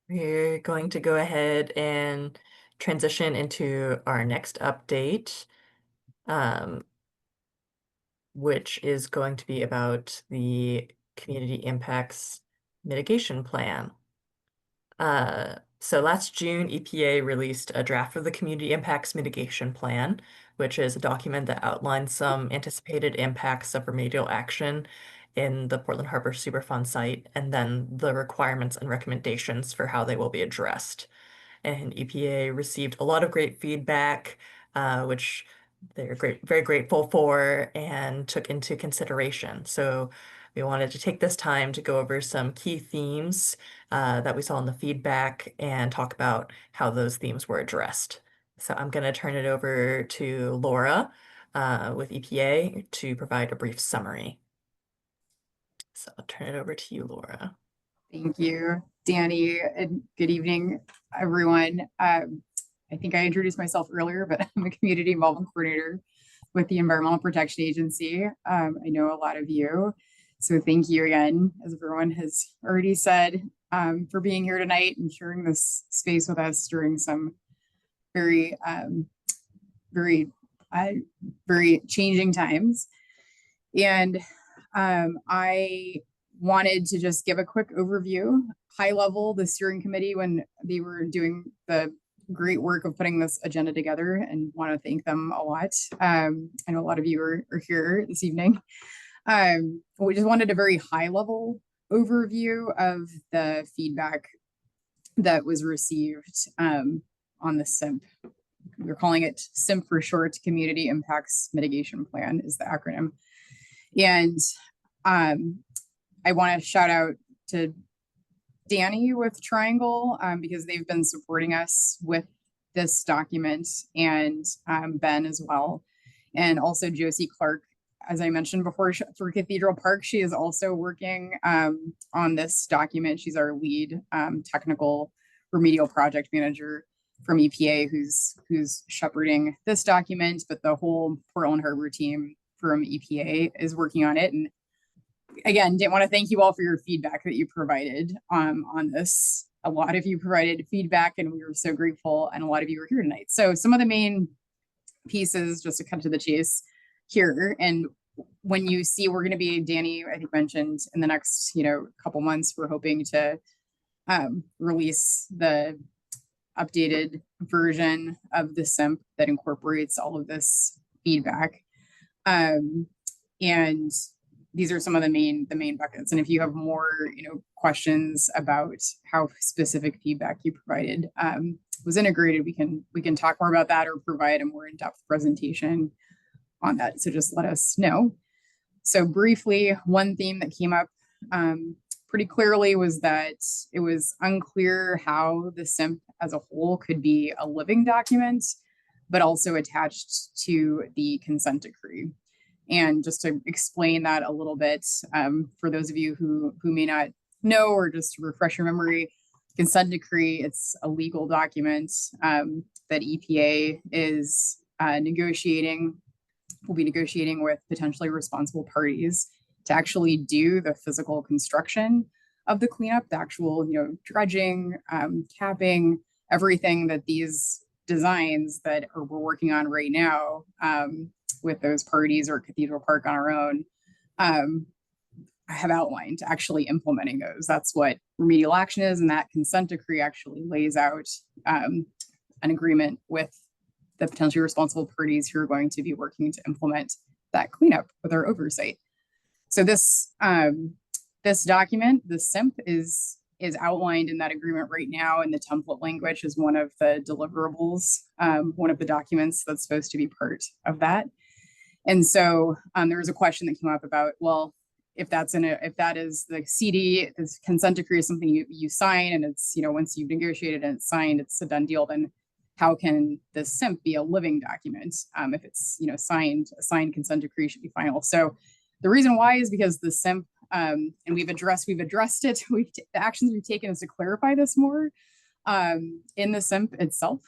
We're going to go ahead and transition into our next update, um, which is going to be about the Community Impacts Mitigation Plan. So last June, EPA released a draft of the Community Impacts Mitigation Plan, which is a document that outlines some anticipated impacts of remedial action in the Portland Harbor Superfund site, and then the requirements and recommendations for how they will be addressed. And EPA received a lot of great feedback, which they're very grateful for and took into consideration. So we wanted to take this time to go over some key themes that we saw in the feedback and talk about how those themes were addressed. So I'm going to turn it over to Laura with EPA to provide a brief summary. So I'll turn it over to you, Laura. Thank you, Danny, and good evening, everyone. I think I introduced myself earlier, but I'm a community involvement coordinator with the Environmental Protection Agency. I know a lot of you, so thank you again, as everyone has already said, for being here tonight and sharing this space with us during some very, very, very changing times. And I wanted to just give a quick overview, high level, the steering committee, when they were doing the great work of putting this agenda together, and want to thank them a lot. I know a lot of you are here this evening. We just wanted a very high level overview of the feedback that was received on the SIMP. We're calling it SIMP for short, Community Impacts Mitigation Plan is the acronym. And I want to shout out to Danny with Triangle because they've been supporting us with this document, and Ben as well. And also Josie Clark, as I mentioned before, for Cathedral Park, she is also working on this document. She's our lead technical remedial project manager from EPA who's shepherding this document, but the whole Portland Harbor team from EPA is working on it. And again, didn't want to thank you all for your feedback that you provided on this. A lot of you provided feedback, and we were so grateful, and a lot of you were here tonight. So some of the main pieces, just to cut to the chase here, and when you see, we're going to be, Danny, I think mentioned, in the next couple months, we're hoping to release the updated version of the SIMP that incorporates all of this feedback. And these are some of the main buckets. And if you have more, questions about how specific feedback you provided was integrated, we can talk more about that or provide a more in-depth presentation on that. So just let us know. So briefly, one theme that came up pretty clearly was that it was unclear how the SIMP as a whole could be a living document, but also attached to the consent decree. And just to explain that a little bit, for those of you who may not know, or just to refresh your memory, consent decree, it's a legal document that EPA is will be negotiating with potentially responsible parties to actually do the physical construction of the cleanup, the actual, dredging, capping, everything that these designs that we're working on right now with those parties or Cathedral Park on our own have outlined, actually implementing those. That's what remedial action is, and that consent decree actually lays out an agreement with the potentially responsible parties who are going to be working to implement that cleanup with our oversight. So this document, the SIMP, is outlined in that agreement right now, and the template language is one of the deliverables, one of the documents that's supposed to be part of that. And so there was a question that came up about, well, if that is the CD, this consent decree is something you sign, and it's, once you've negotiated and it's signed, it's a done deal, then how can the SIMP be a living document? If it's, signed, a signed consent decree should be final. So the reason why is because the SIMP, and we've addressed it, the actions we've taken is to clarify this more in the SIMP itself.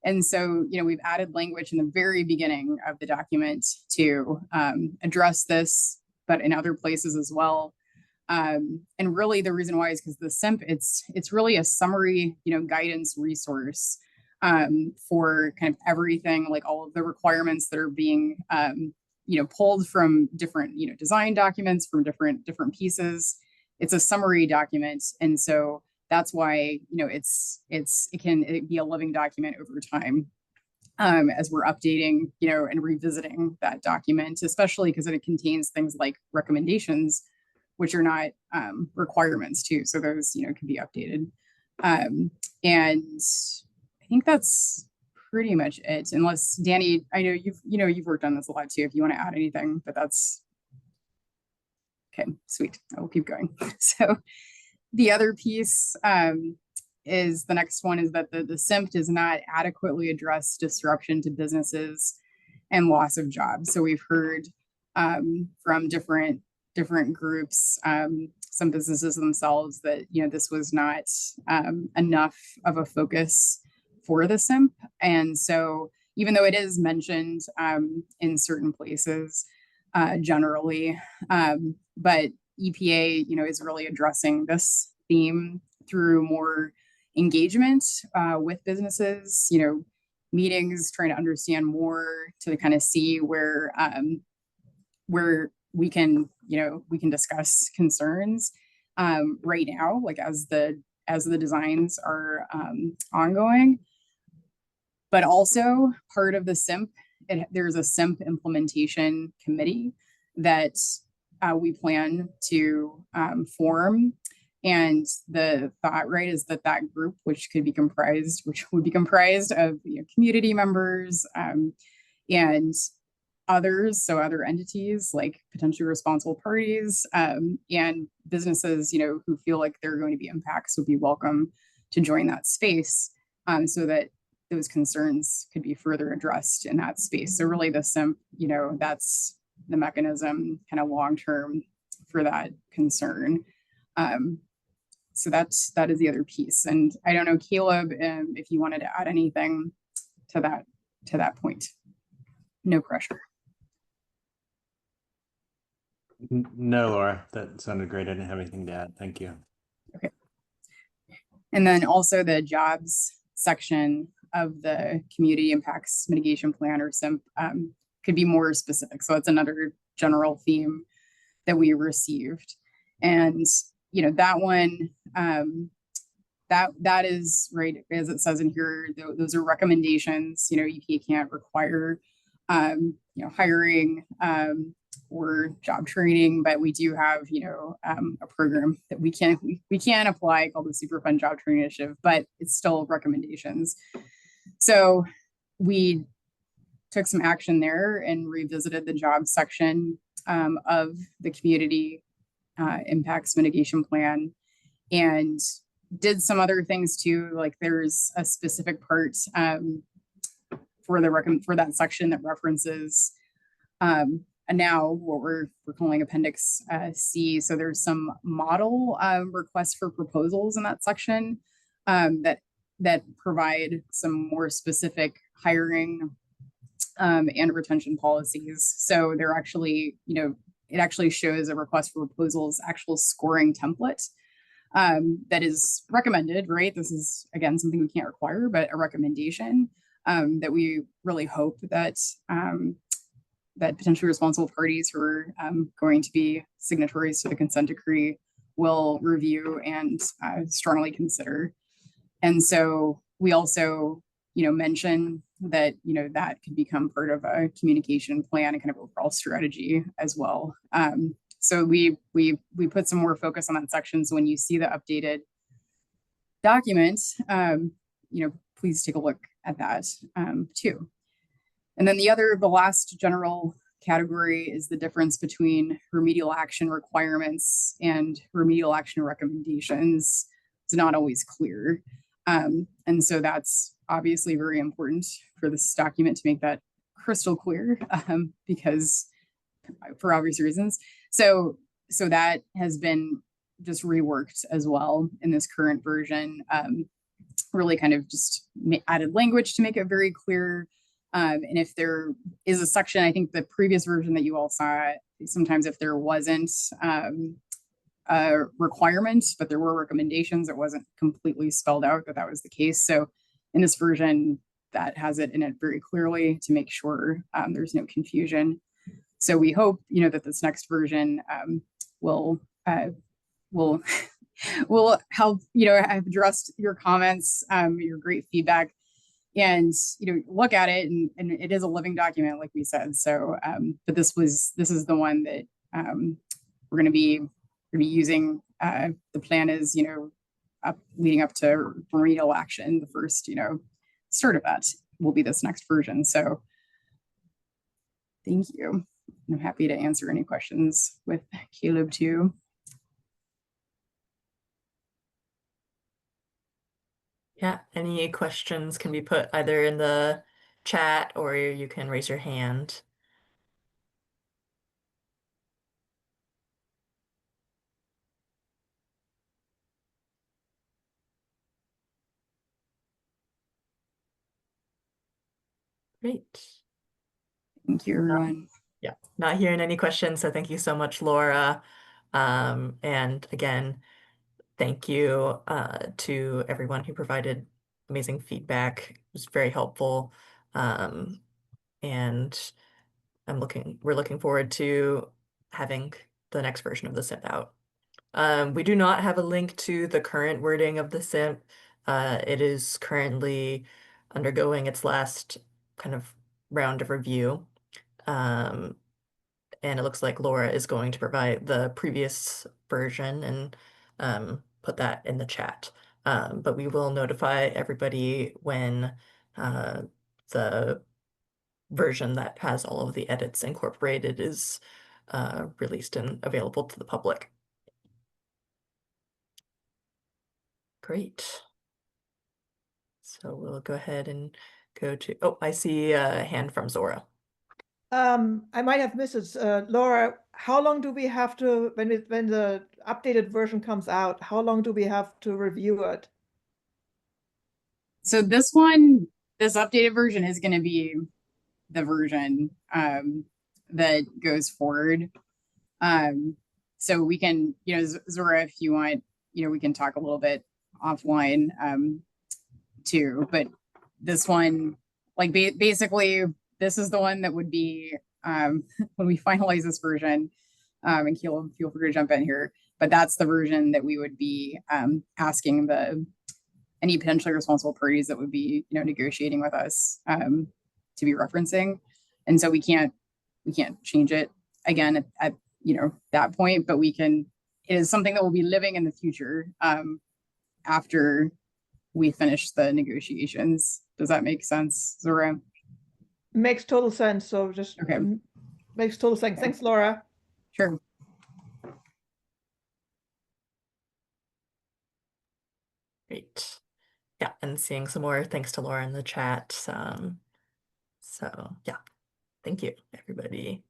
And so, we've added language in the very beginning of the document to address this, but in other places as well, And really the reason why is because the SIMP, it's really a summary, guidance resource for kind of everything, like all of the requirements that are being, pulled from different, design documents from different pieces. It's a summary document. And so that's why, it can be a living document over time. As we're updating, and revisiting that document, especially because it contains things like recommendations, which are not requirements too. So those, can be updated. And I think that's pretty much it. Unless Danny, I know you've worked on this a lot too. If you want to add anything, but that's okay. Sweet. I will keep going. So the other piece is the next one is that the SIMP does not adequately address disruption to businesses and loss of jobs. So we've heard from different groups, some businesses themselves, that this was not enough of a focus for the SIMP. And so even though it is mentioned in certain places generally, but EPA is really addressing this theme through more engagement with businesses, meetings, trying to understand more, to kind of see where we can discuss concerns right now, like as the designs are ongoing. But also part of the SIMP, there's a SIMP implementation committee that we plan to form. And the thought, right, is that group, which would be comprised of community members and others, so other entities like potentially responsible parties and businesses, who feel like there are going to be impacts, would be welcome to join that space, so that those concerns could be further addressed in that space. So really the SIMP, that's the mechanism kind of long term for that concern. So that is the other piece. And I don't know, Caleb, if you wanted to add anything to that point. No pressure. No, Laura, that sounded great. I didn't have anything to add. Thank you. Okay. And then also the jobs section of the Community Impacts Mitigation Plan, or SIMP, could be more specific. So it's another general theme that we received. And that one, that is right, as it says in here, those are recommendations. EPA can't require hiring or job training, but we do have a program that we can apply called the Superfund Job Training Initiative, but it's still recommendations. So we took some action there and revisited the job section of the Community Impacts Mitigation Plan, and did some other things too. Like there's a specific part for that section that references and now what we're calling Appendix C. So there's some model requests for proposals in that section that provide some more specific hiring and retention policies. So they're actually, it actually shows a request for proposals, actual scoring template that is recommended, right? This is, again, something we can't require, but a recommendation that we really hope that that potentially responsible parties who are going to be signatories to the consent decree will review and strongly consider. And so we also, mention that, that could become part of a communication plan and kind of overall strategy as well. So we put some more focus on that section. So when you see the updated document, please take a look at that too. And then the last general category is the difference between remedial action requirements and remedial action recommendations. It's not always clear. And so that's obviously very important for this document to make that crystal clear because for obvious reasons. So that has been just reworked as well in this current version, really kind of just added language to make it very clear. And if there is a section, I think the previous version that you all saw, sometimes if there wasn't requirement, but there were recommendations. It wasn't completely spelled out that that was the case. So in this version, that has it in it very clearly to make sure there's no confusion. So we hope, that this next version will will will help, have addressed your comments, your great feedback, and look at it, and it is a living document, like we said. So, but this is the one that we're going to be using. The plan is, leading up to remedial action. The first, start of that will be this next version. So, thank you. I'm happy to answer any questions with Caleb too. Yeah, any questions can be put either in the chat or you can raise your hand. Great. Thank you, everyone. Yeah, not hearing any questions, so thank you so much, Laura. And again, thank you to everyone who provided amazing feedback. It was very helpful. And we're looking forward to having the next version of the SIP out. We do not have a link to the current wording of the SIP. It is currently undergoing its last kind of round of review. And it looks like Laura is going to provide the previous version and put that in the chat. But we will notify everybody when the version that has all of the edits incorporated is released and available to the public. Great. So we'll go ahead and go to, oh, I see a hand from Zora. I might have missed it. Laura, how long do we have to, when the updated version comes out, how long do we have to review it? So this updated version is going to be the version that goes forward. So we can, Zora, if you want, we can talk a little bit offline too. But this one, like basically, this is the one that would be when we finalize this version. And Caleb, feel free to jump in here. But that's the version that we would be asking any potentially responsible parties that would be, negotiating with us to be referencing. And so we can't change it again at that point, but it is something that will be living in the future after we finish the negotiations. Does that make sense, Zora? Makes total sense. So just Okay. Makes total sense. Okay. Thanks, Laura. Sure. Great. Yeah, and seeing some more thanks to Laura in the chat. So yeah, thank you, everybody.